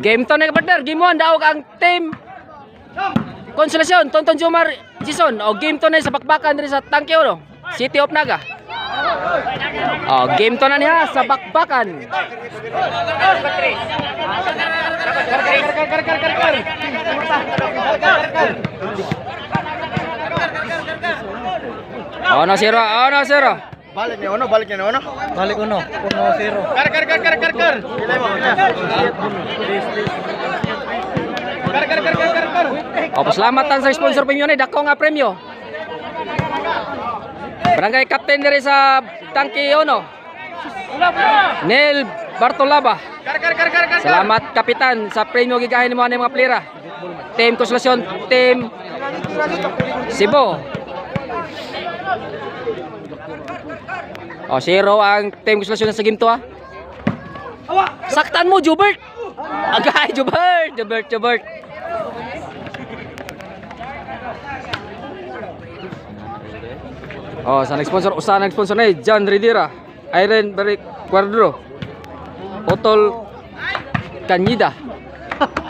Game to na partner, game 1 daog ang team Konsolasyon, Tonton Jomar Jason. O game to na sa bakbakan rin sa Tangke no? City of Naga. O game to na niya sa bakbakan. Ono zero. Balik ni Ono. Balik uno. 1-0. Kar. Ilay mo. Kar. O pasalamatan sa sponsor premium ni dako nga premyo. Barangay Captain diri sa Tangke Ono. Nel Bartolaba. Kar. Salamat kapitan sa premyo gigahin mo ani mga plera. Team Konsolasyon, Team Cebu. O, 0 ang team Konsolasyon sa game to ha. Saktan mo, Jubert. Agay, Jubert. O, sa nag-sponsor na John Ridira, Irene Barik Cuadro, Otol Kanyida,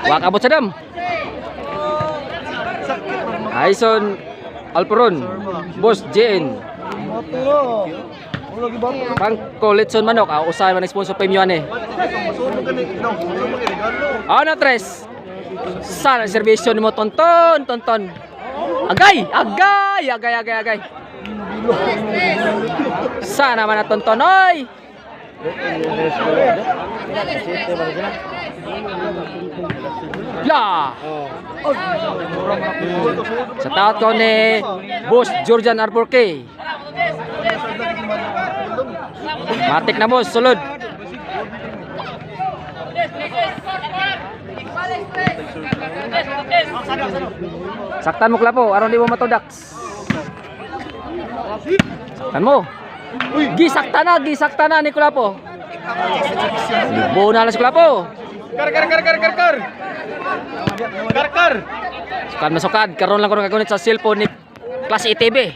Wakabot Sadam, Aison Alperon, Boss JN, Pangko Litson Manok. Usay man sponsor premium ani. Ano tres? Sana serbisyo nimo tonton. Agay. Sana man tonton oy. La. Sa taot ko ni Boss Georgian Arborke. Matik na boss, sulod. Saktan mo klapo, aron di mo matodaks. Saktan mo. Gisakta na ni Klapo. Libo na lang si Klapo. Kar. Sukad. Karon lang ko nakagunit sa cellphone ni Class ETV.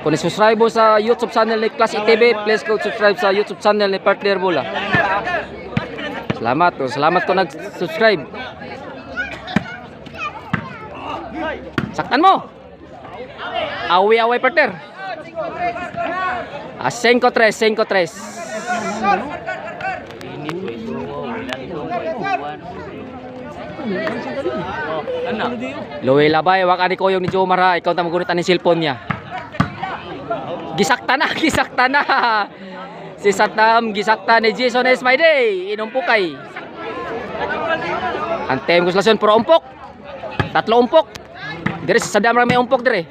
Kung subscribe mo sa YouTube channel ni Class ETV, please go subscribe sa YouTube channel ni Partner Bola. Salamat ko nag-subscribe. Saktan mo. Away partner. 5-3. Luwi labay, wak ani ko yung ni Jomar ha. Ikaw ta magunit ani cellphone niya. Gisakta na. Si Saddam gisakta ni Jason is my day. Inumpukay. Ang team Konsolasyon puro umpok. 3 umpok. Dire si Saddam ra may umpok dire.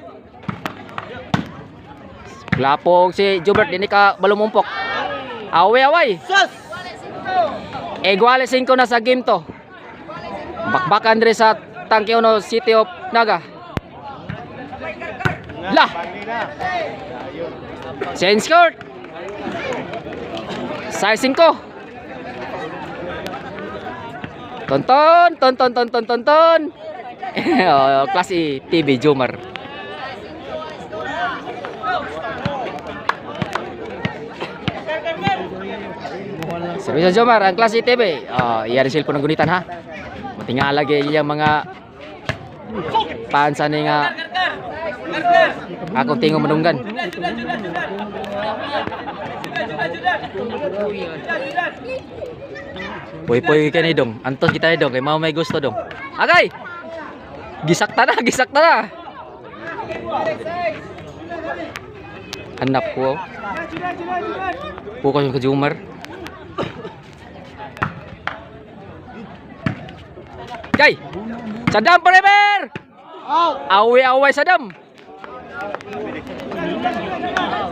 Lapong si Jubert dini ka balong umpok. Away. Iguales 5 na sa game to. Bakbakan dire sa Tangke Ono, City of Naga. Lah. Change court. Size 5. Tonton. Class TV Jomar. Servisyo Jomar ang Class TV. Iya rin cellphone ng gunitan ha. Matinga lagi yung mga pansa ni nga akong tingong manunggan. Poy ka ni dong. Antos kita ni dong. Kaya mau may gusto dong. Agay! Gisakta na. Hanap ko. Pukas yung ka Jomar. Kay! Saddam forever! Away Saddam.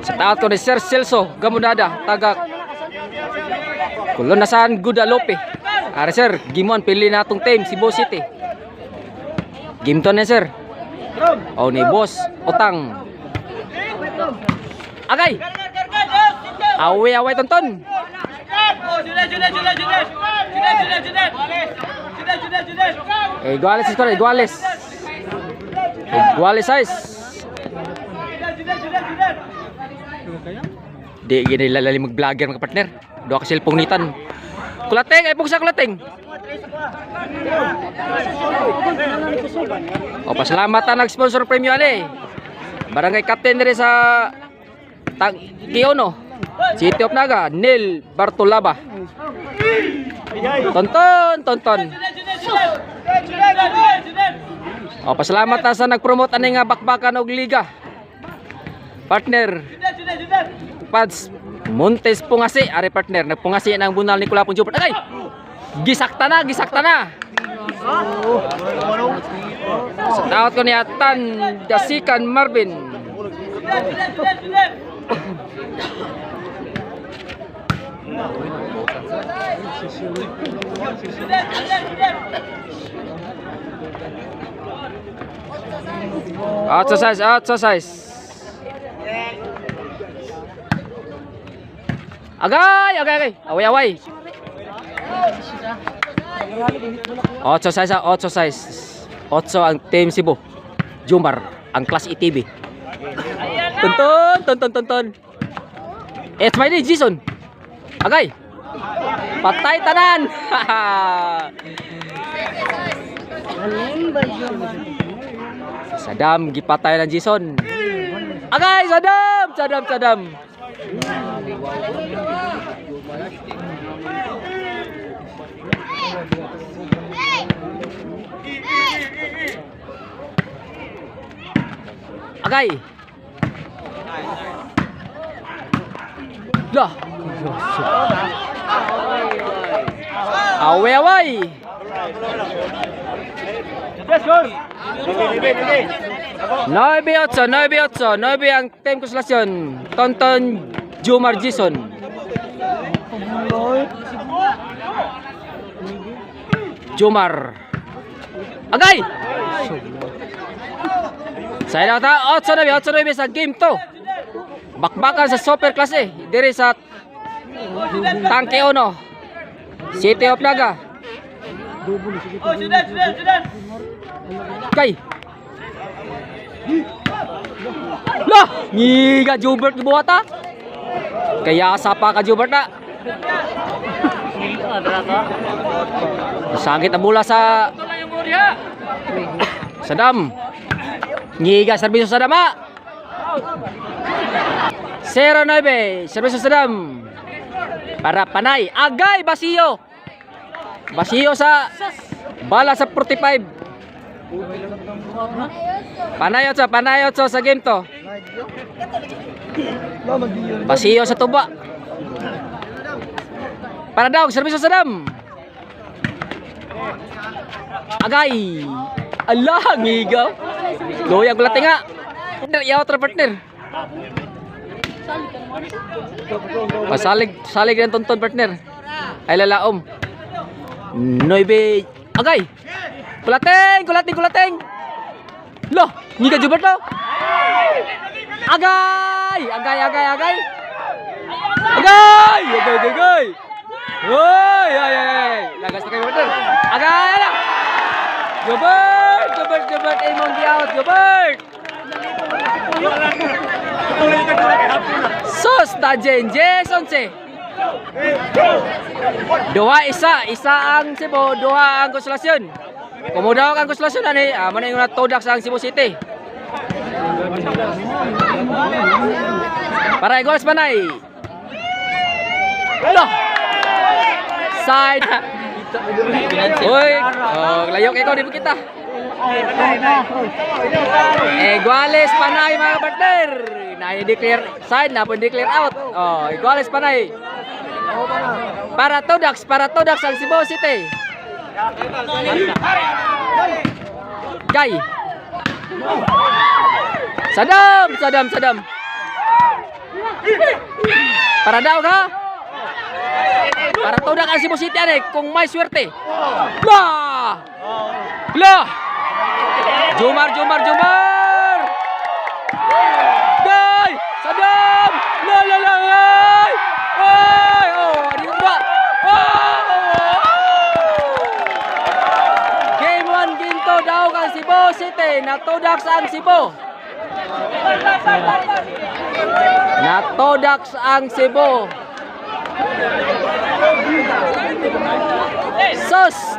Sa taot ko ni Sir Celso Gamudada, tagak Kulon nasaan Guadalupe. Are sir, gimon pili natong team Cebu City. Gimton na sir. O ni boss Utang. Agay! Away tonton. Iguales. Iguales size. Di gini lalali mag-vlogger mga partner. Doa ka cellphone nitan. Kulating, ay pugsa kulating. O, pasalamat na nag-sponsor premium ani. Barangay Captain diri sa Tangkiono, City of Naga, Neil Bartolaba. Tonton. O, pasalamat na sa nag-promote ani nga bakbakan og liga. Partner Pads Montes Pungasi, ari partner, nagpungasi ng bunal ni Kulapon Jupert. Agay! Gisakta na. Sa taot ko ni Atan Jasikan Marvin. Exercise. Agay. Away. 8 ang Team Cebu. Jumar ang Class ETB. Tonton. It's my name, Jason. Agay. Patay tanan. Sadam gipatay ng Jason. Agay, Sadam. Agay. Lah. Away. 9-8 ang Team Konsolasyon. Tonton Jumar Jason. Jumar. Agay. Saya nata 8-9 sa game to. Bakbakan sa super klase diri sa Tangkiono, City of Naga. Kay. Lah, ngiga Jubert gibuhata. Kaya sapa ka Jubert na. Sakit ang bola sa Sadam. Ngiga serbisyo Sadam ha. 0-9 serbisyo Sadam. Para Panay. Agay Basiyo sa bala sa 45. Panayot sa game to. Basiyo sa tuba. Para daw serbisyo Sadam. Agay. Allah, ngigaw. Goyang gulating nga. Yaw tra partner. Salig ng tonton partner. Ay lalaom. 9. Agay. Kulating. Loh, ngiga Jubert lo. Agay. Woi, lagas na kayo partner. Agay na. Jubert imong giaut Jubert. Sos ta Jason se. Isa ang Cebu, duha ang Konsolasyon. Kumudaw ang Konsolasyon ani, mana yung natodak sa Cebu City. Para goals Panay. Loh. Side. Oy, layok ikaw di kita. Iguales Panay mga partner. Na-declare side na declare out. Iguales Panay. Para Todax ang Cebu City. Gay. Sadam. Para daw ka? Para Todax ang Cebu City ani kung may swerte. Lah. Jumar. Gay! Sadam! Lalalangay! Di ba? Game 1 ginto daw kang Cebu City. Natodax ang Cebu.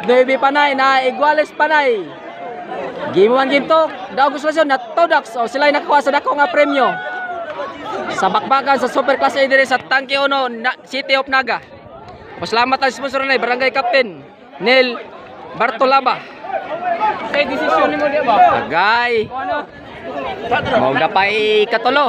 2, 9 panay na Iguales panay. Game 1, game 2, daw konsolasyon na Todax. O sila nakakuha sa dako nga premyo. Sa bakbakan sa Super Class A dire sa Tangke Uno, City of Naga. Pasalamat ang sponsor na Barangay Captain Nel Bartolaba. Kay desisyon mo di ba? Agay. Mau dapat katulo.